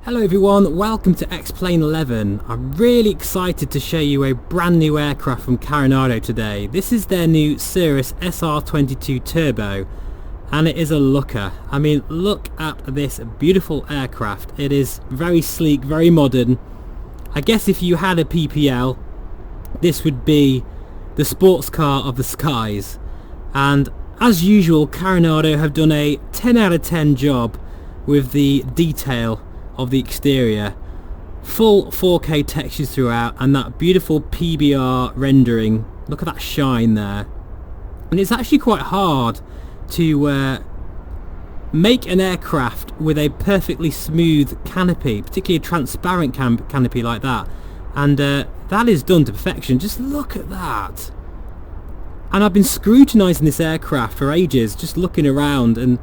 Hello everyone, welcome to X-Plane 11. I'm really excited to show you a brand new aircraft from Carenado today. This is their new Cirrus SR22 Turbo and it is a looker. I mean, look at this beautiful aircraft. It is very sleek, very modern. I guess if you had a PPL, this would be the sports car of the skies. And as usual, Carenado have done a 10 out of 10 job with the detail of the exterior. Full 4K textures throughout and that beautiful PBR rendering. Look at that shine there. And it's actually quite hard to make an aircraft with a perfectly smooth canopy, particularly a transparent canopy like that. And that is done to perfection. Just look at that. And I've been scrutinising this aircraft for ages, just looking around, and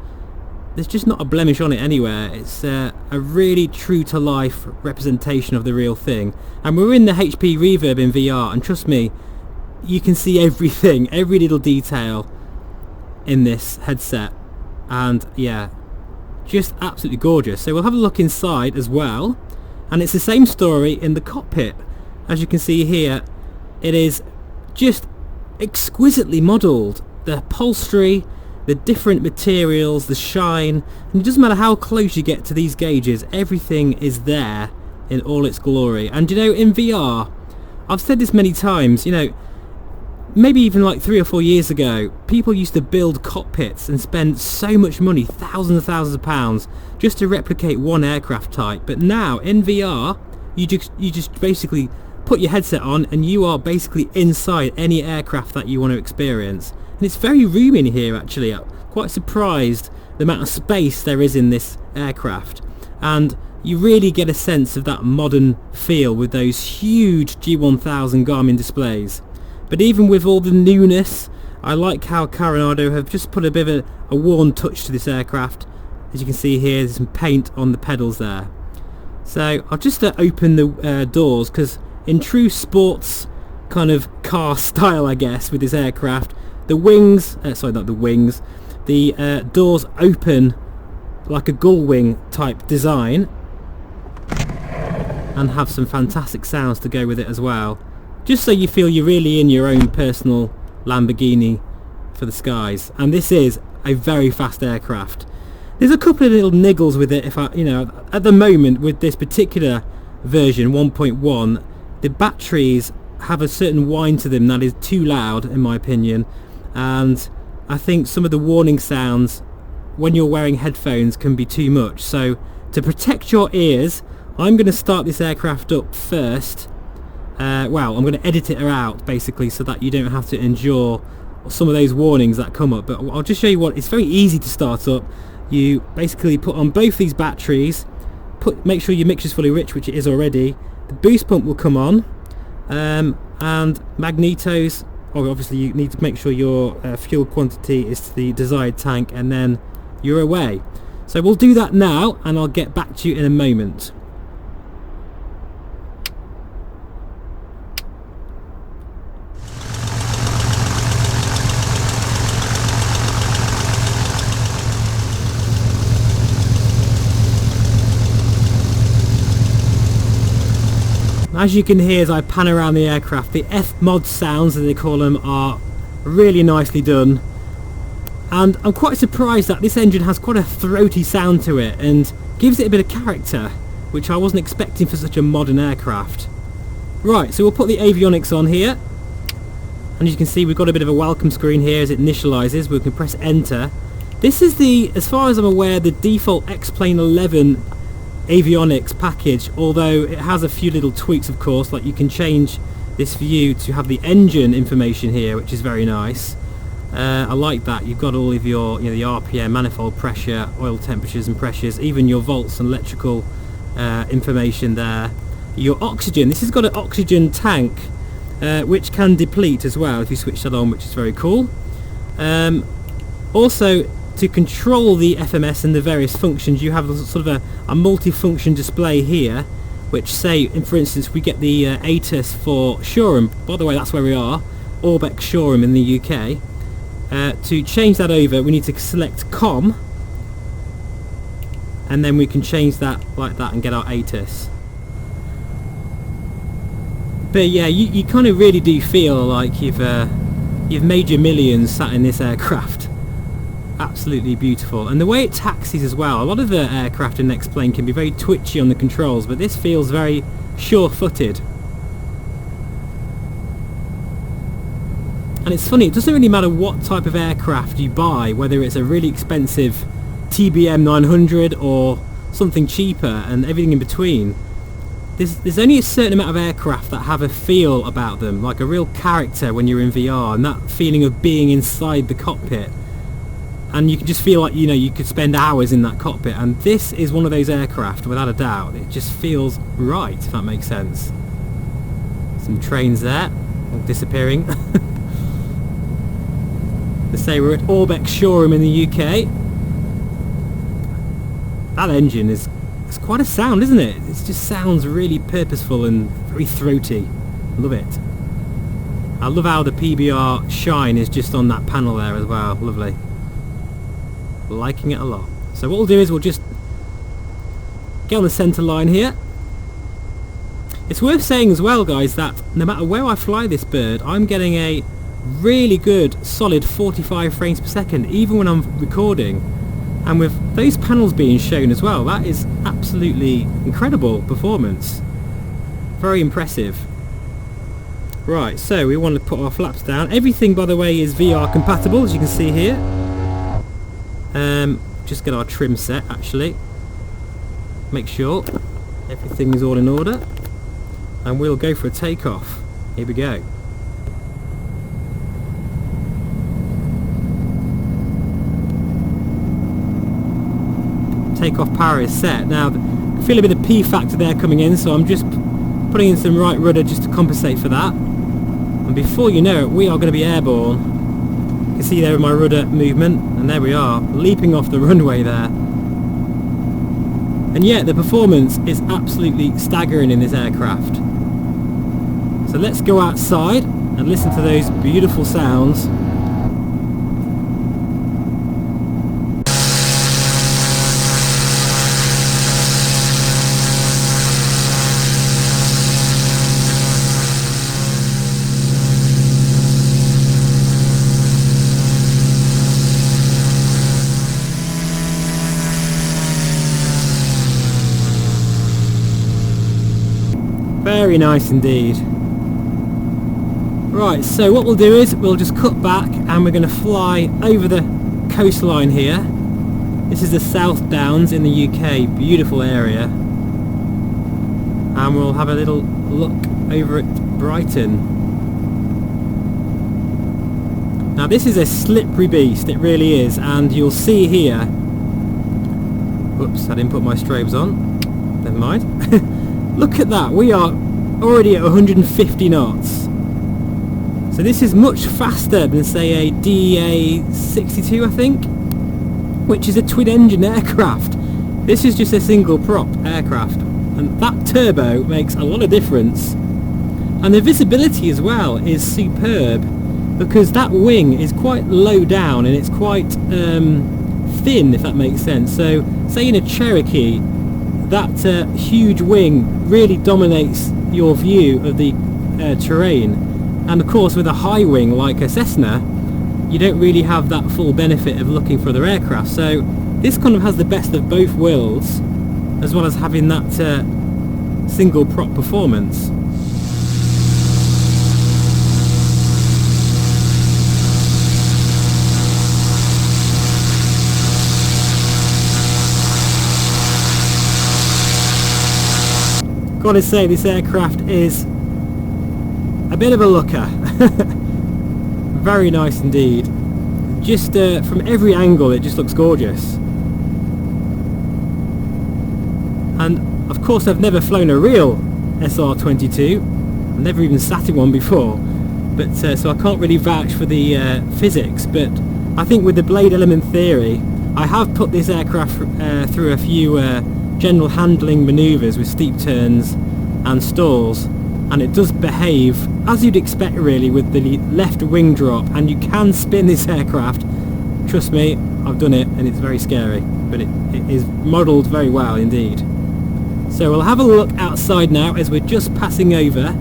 there's just not a blemish on it anywhere. It's a really true to life representation of the real thing. And we're in the HP Reverb in VR, and trust me, you can see everything, every little detail in this headset. And yeah, just absolutely gorgeous. So we'll have a look inside as well. And it's the same story in the cockpit. As you can see here, it is just exquisitely modelled. The upholstery, the different materials, the shine, and it doesn't matter how close you get to these gauges, everything is there in all its glory. And you know, in VR, I've said this many times, you know, maybe even like 3 or 4 years ago, people used to build cockpits and spend so much money, thousands and thousands of pounds, just to replicate one aircraft type. But now in VR, you just basically put your headset on and you are basically inside any aircraft that you want to experience. And it's very roomy in here actually. I'm quite surprised the amount of space there is in this aircraft. And you really get a sense of that modern feel with those huge G1000 Garmin displays. But even with all the newness, I like how Carenado have just put a bit of a worn touch to this aircraft. As you can see here, there's some paint on the pedals there. So I'll just open the doors, because in true sports kind of car style, I guess, with this aircraft, the wings, sorry, not the wings, the doors open like a gull wing type design and have some fantastic sounds to go with it as well. Just so you feel you're really in your own personal Lamborghini for the skies. And this is a very fast aircraft. There's a couple of little niggles with it. If I, you know, at the moment with this particular version 1.1, the batteries have a certain whine to them that is too loud in my opinion. And I think some of the warning sounds when you're wearing headphones can be too much. So to protect your ears, I'm going to start this aircraft up first. Well, I'm going to edit it out basically so that you don't have to endure some of those warnings that come up. But I'll just show you what, it's very easy to start up. You basically put on both these batteries, make sure your mixture's fully rich, which it is already. The boost pump will come on, and magnetos. Obviously you need to make sure your fuel quantity is to the desired tank, and then you're away. So we'll do that now and I'll get back to you in a moment. As you can hear as I pan around the aircraft, the F-mod sounds, as they call them, are really nicely done. And I'm quite surprised that this engine has quite a throaty sound to it and gives it a bit of character, which I wasn't expecting for such a modern aircraft. Right, so we'll put the avionics on here. And as you can see, we've got a bit of a welcome screen here as it initialises. We can press enter. This is the, as far as I'm aware, the default X-Plane 11 Avionics package, although it has a few little tweaks of course, like you can change this view to have the engine information here, which is very nice. I like that. You've got all of your, you know, the RPM, manifold pressure, oil temperatures and pressures, even your volts and electrical information there. Your oxygen, this has got an oxygen tank which can deplete as well if you switch that on, which is very cool. Also, to control the FMS and the various functions, you have sort of a multi-function display here, which say, for instance, we get the ATIS for Shoreham. By the way, that's where we are, Orbx Shoreham in the UK. To change that over, we need to select COM, and then we can change that like that and get our ATIS. But yeah, you kind of really do feel like you've made your millions sat in this aircraft. Absolutely beautiful. And the way it taxis as well, a lot of the aircraft in X-Plane can be very twitchy on the controls, but this feels very sure-footed. And it's funny, it doesn't really matter what type of aircraft you buy, whether it's a really expensive TBM 900 or something cheaper and everything in between. There's only a certain amount of aircraft that have a feel about them, like a real character when you're in VR, and that feeling of being inside the cockpit. And you can just feel like, you know, you could spend hours in that cockpit, and this is one of those aircraft, without a doubt. It just feels right, if that makes sense. Some trains there, all disappearing. They say we're at Orbx Shoreham in the UK. That engine is quite a sound, isn't it? It just sounds really purposeful and very throaty. Love it. I love how the PBR shine is just on that panel there as well. Lovely. Liking it a lot. So what we'll do is we'll just get on the centre line here. It's worth saying as well, guys, that no matter where I fly this bird, I'm getting a really good solid 45 frames per second even when I'm recording. And with those panels being shown as well, that is absolutely incredible performance. Very impressive. Right, so we want to put our flaps down. Everything, by the way, is VR compatible, as you can see here. Just get our trim set, actually. Make sure everything is all in order. And we'll go for a takeoff. Here we go. Takeoff power is set. Now, I feel a bit of P factor there coming in, so I'm just putting in some right rudder just to compensate for that. And before you know it, we are going to be airborne. You can see there my rudder movement, and there we are, leaping off the runway there. And yet, the performance is absolutely staggering in this aircraft. So let's go outside and listen to those beautiful sounds. Very nice indeed. Right, so what we'll do is we'll just cut back and we're going to fly over the coastline here. This is the South Downs in the UK, beautiful area. And we'll have a little look over at Brighton. Now this is a slippery beast, it really is, and you'll see here... Whoops, I didn't put my strobes on. Never mind. Look at that, we are already at 150 knots. So this is much faster than, say, a DA62, I think, which is a twin engine aircraft. This is just a single prop aircraft, and that turbo makes a lot of difference. And the visibility as well is superb, because that wing is quite low down and it's quite thin, if that makes sense. So say in a Cherokee, that huge wing really dominates your view of the terrain, and of course with a high wing like a Cessna you don't really have that full benefit of looking for other aircraft. So this kind of has the best of both worlds, as well as having that single prop performance. Gotta say, this aircraft is a bit of a looker. Very nice indeed. Just from every angle it just looks gorgeous. And of course I've never flown a real SR22. I've never even sat in one before, but so I can't really vouch for the physics, but I think with the blade element theory I have put this aircraft through a few general handling manoeuvres with steep turns and stalls, and it does behave as you'd expect really with the left wing drop, and you can spin this aircraft. Trust me, I've done it and it's very scary. but it is modelled very well indeed. So we'll have a look outside now as we're just passing over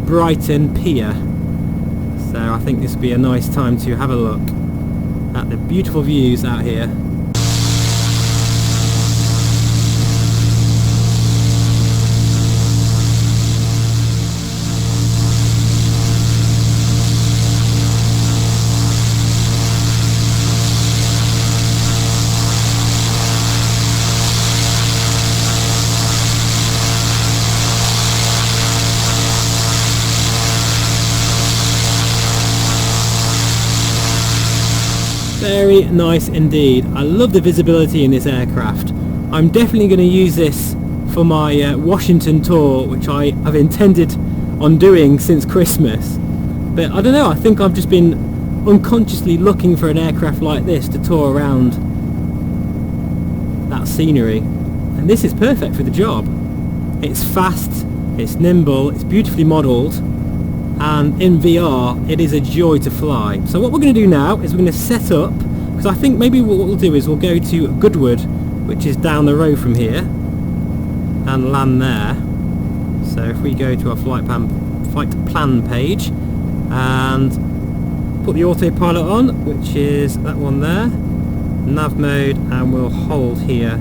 Brighton Pier. So I think this would be a nice time to have a look at the beautiful views out here. Very nice indeed. I love the visibility in this aircraft. I'm definitely going to use this for my Washington tour, which I have intended on doing since Christmas. But I don't know, I think I've just been unconsciously looking for an aircraft like this to tour around that scenery. And this is perfect for the job. It's fast, it's nimble, it's beautifully modelled, and in VR it is a joy to fly. So what we're going to do now is we're going to set up, because I think maybe what we'll do is we'll go to Goodwood, which is down the road from here, and land there. So if we go to our flight plan page and put the autopilot on, which is that one there, nav mode, and we'll hold here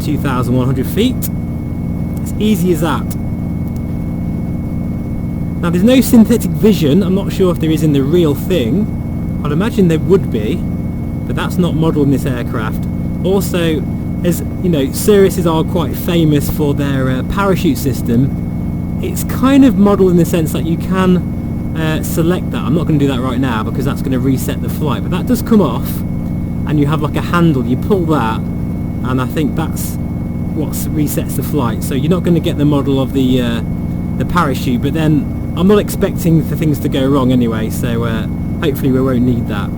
2,100 feet. It's easy as that. Now there's no synthetic vision. I'm not sure if there is in the real thing. I'd imagine there would be, but that's not modelled in this aircraft. Also, as you know, Cirruses are quite famous for their parachute system. It's kind of modelled in the sense that you can select that. I'm not going to do that right now because that's going to reset the flight, but that does come off and you have like a handle. You pull that and I think that's what resets the flight. So you're not going to get the model of the parachute, but then I'm not expecting for things to go wrong anyway, so hopefully we won't need that.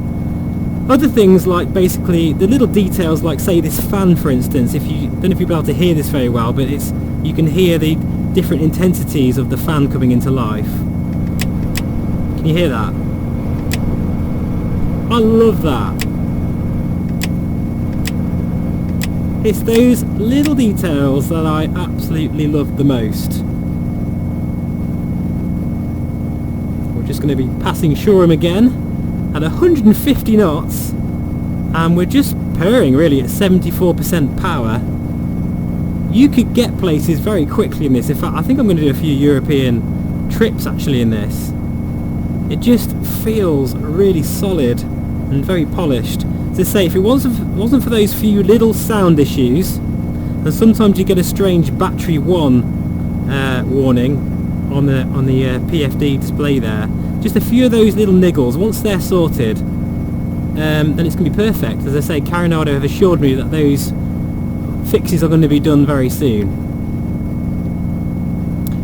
Other things like basically the little details, like say this fan for instance, if you don't know if you'll be able to hear this very well, but you can hear the different intensities of the fan coming into life. Can you hear that? I love that. It's those little details that I absolutely love the most. Just going to be passing Shoreham again at 150 knots, and we're just purring really at 74% power. You could get places very quickly in this. In fact, I think I'm going to do a few European trips actually in this. It just feels really solid and very polished. As I say, if it wasn't for those few little sound issues, and sometimes you get a strange battery 1 warning on the PFD display there, just a few of those little niggles, once they're sorted, then it's going to be perfect. As I say, Carenado have assured me that those fixes are going to be done very soon.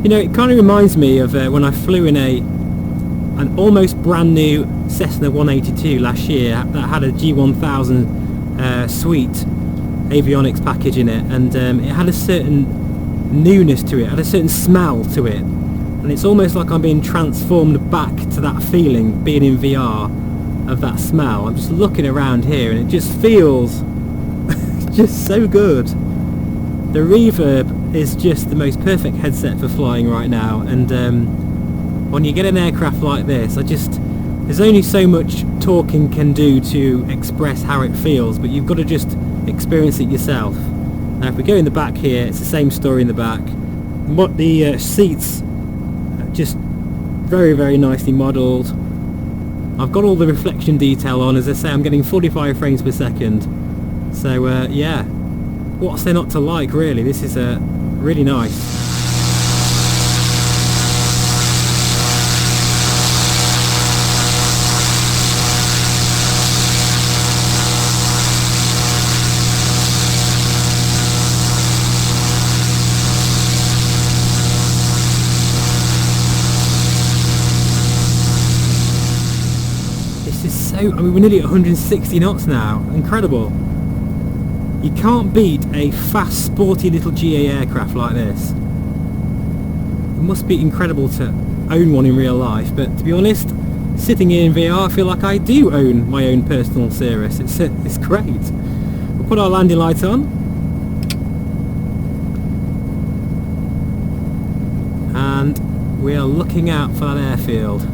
You know, it kind of reminds me of when I flew in an almost brand new Cessna 182 last year that had a G1000 suite avionics package in it, and it had a certain newness to it, had a certain smell to it. And it's almost like I'm being transformed back to that feeling, being in VR, of that smell. I'm just looking around here and it just feels just so good. The Reverb is just the most perfect headset for flying right now, and when you get an aircraft like this, there's only so much talking can do to express how it feels, but you've got to just experience it yourself. Now if we go in the back here, it's the same story in the back. The seats just very, very nicely modelled. I've got all the reflection detail on. As I say, I'm getting 45 frames per second. So yeah, what's there not to like really? This is really nice. I mean, we're nearly at 160 knots now. Incredible. You can't beat a fast, sporty little GA aircraft like this. It must be incredible to own one in real life, but to be honest, sitting here in VR, I feel like I do own my own personal Cirrus. It's great. We'll put our landing light on. And we are looking out for that airfield.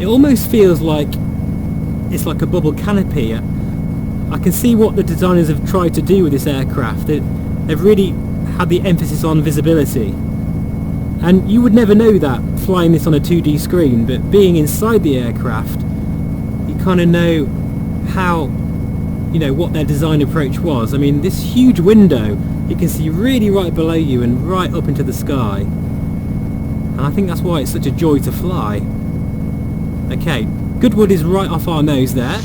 It almost feels like it's like a bubble canopy. I can see what the designers have tried to do with this aircraft. They've really had the emphasis on visibility. And you would never know that flying this on a 2D screen, but being inside the aircraft, you kind of know how, you know, what their design approach was. I mean, this huge window, you can see really right below you and right up into the sky. And I think that's why it's such a joy to fly. Okay, Goodwood is right off our nose there.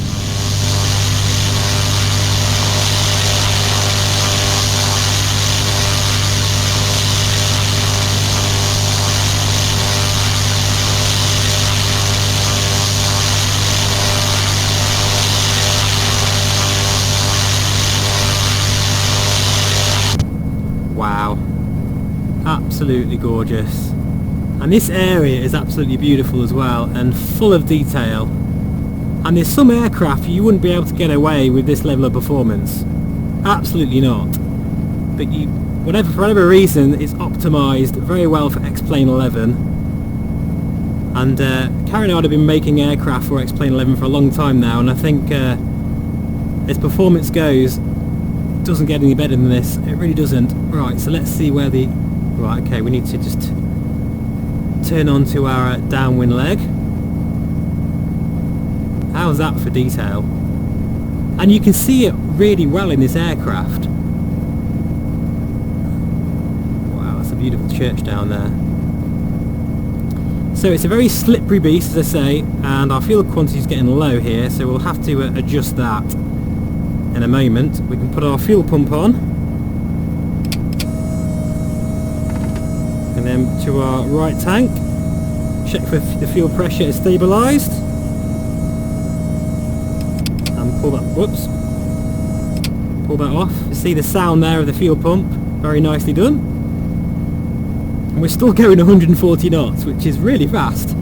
Wow, absolutely gorgeous. And this area is absolutely beautiful as well, and full of detail. And there's some aircraft you wouldn't be able to get away with this level of performance. Absolutely not. But for whatever reason, it's optimised very well for X-Plane 11. And Carenado have been making aircraft for X-Plane 11 for a long time now, and I think as performance goes, it doesn't get any better than this. It really doesn't. Right, so let's see where the... Right, okay, we need to just turn onto our downwind leg. How's that for detail? And you can see it really well in this aircraft. Wow, that's a beautiful church down there. So it's a very slippery beast, as I say, and our fuel quantity is getting low here, so we'll have to adjust that in a moment. We can put our fuel pump on. And then to our right tank, check for the fuel pressure is stabilised, and pull that off. You see the sound there of the fuel pump, very nicely done. And we're still going 140 knots, which is really fast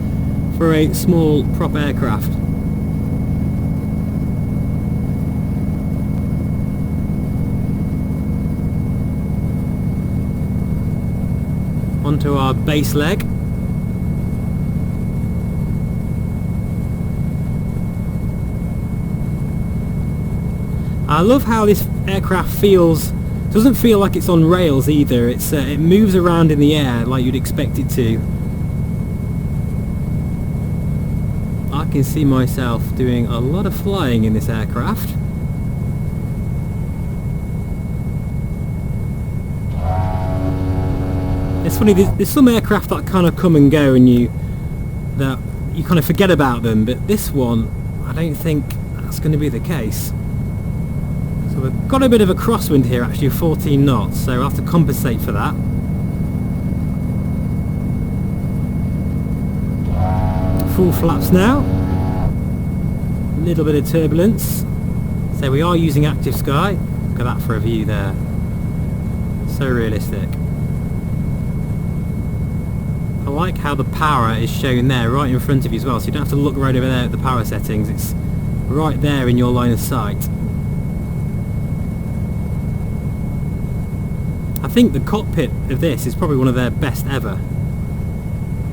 for a small prop aircraft. Onto our base leg. I love how this aircraft feels. Doesn't feel like it's on rails either. It moves around in the air like you'd expect it to. I can see myself doing a lot of flying in this aircraft. It's funny, there's some aircraft that kind of come and go and you kind of forget about them, but this one, I don't think that's going to be the case. So we've got a bit of a crosswind here, actually 14 knots, so we'll have to compensate for that. Full flaps now. A little bit of turbulence. So we are using active sky. Look at that for a view there. So realistic. I like how the power is shown there right in front of you as well, so you don't have to look right over there at the power settings. It's right there in your line of sight. I think the cockpit of this is probably one of their best ever.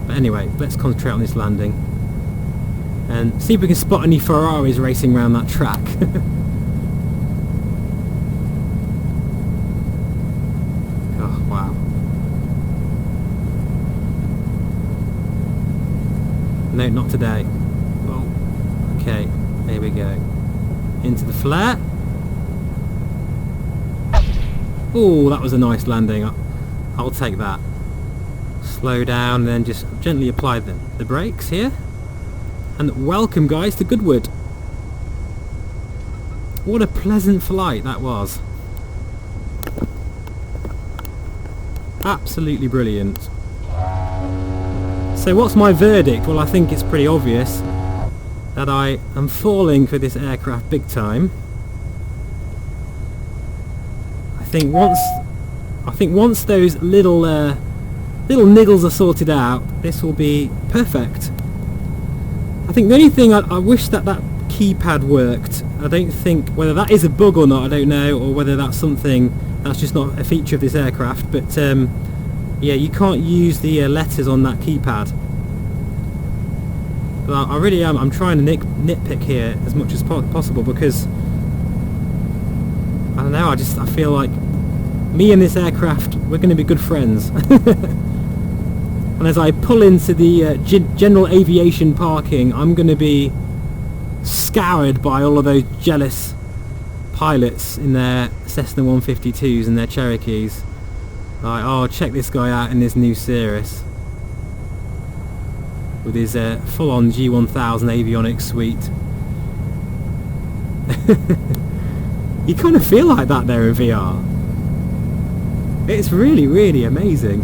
But anyway, let's concentrate on this landing and see if we can spot any Ferraris racing around that track. Oh wow. No, not today. Oh, okay, there we go. Into the flare. Oh, that was a nice landing. I'll take that. Slow down and then just gently apply the brakes here. And welcome guys to Goodwood. What a pleasant flight that was. Absolutely brilliant. So what's my verdict? Well, I think it's pretty obvious that I am falling for this aircraft big time. think once those little niggles are sorted out, this will be perfect. I think the only thing I wish that keypad worked. I don't think whether that is a bug or not, I don't know, or whether that's something that's just not a feature of this aircraft, but yeah, you can't use the letters on that keypad. But I really am, I'm trying to nitpick here as much as possible, because I don't know, I feel like me and this aircraft, we're going to be good friends. And as I pull into the general aviation parking, I'm going to be scoured by all of those jealous pilots in their Cessna 152s and their Cherokees. Like, oh, check this guy out in this new Cirrus with his full-on G1000 avionics suite. You kind of feel like that there in VR. It's really, really amazing.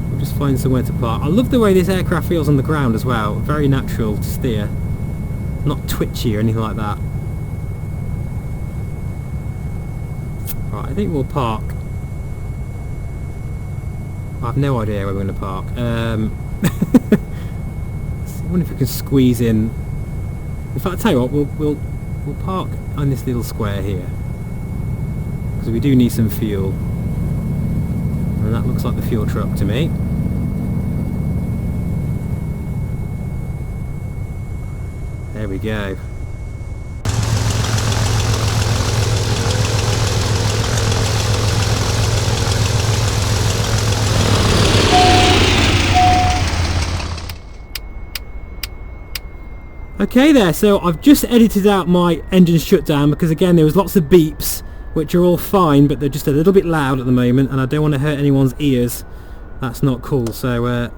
We'll just find somewhere to park. I love the way this aircraft feels on the ground as well. Very natural to steer. Not twitchy or anything like that. Right, I think we'll park. I have no idea where we're going to park. I wonder if we can squeeze in. In fact, I'll tell you what, we'll park on this little square here, because we do need some fuel, and that looks like the fuel truck to me. There we go. Okay there, so I've just edited out my engine shutdown, because again there was lots of beeps, which are all fine, but they're just a little bit loud at the moment, and I don't want to hurt anyone's ears. That's not cool. So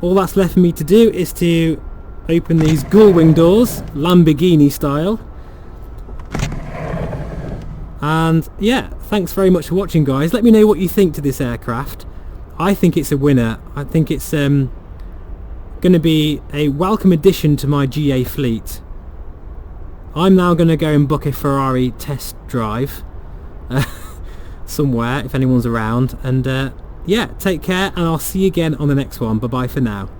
all that's left for me to do is to open these gull wing doors, Lamborghini style. And yeah, thanks very much for watching, guys. Let me know what you think to this aircraft. I think it's a winner. I think it's going to be a welcome addition to my GA fleet. I'm now going to go and book a Ferrari test drive somewhere, if anyone's around. And yeah, take care, and I'll see you again on the next one. Bye bye for now.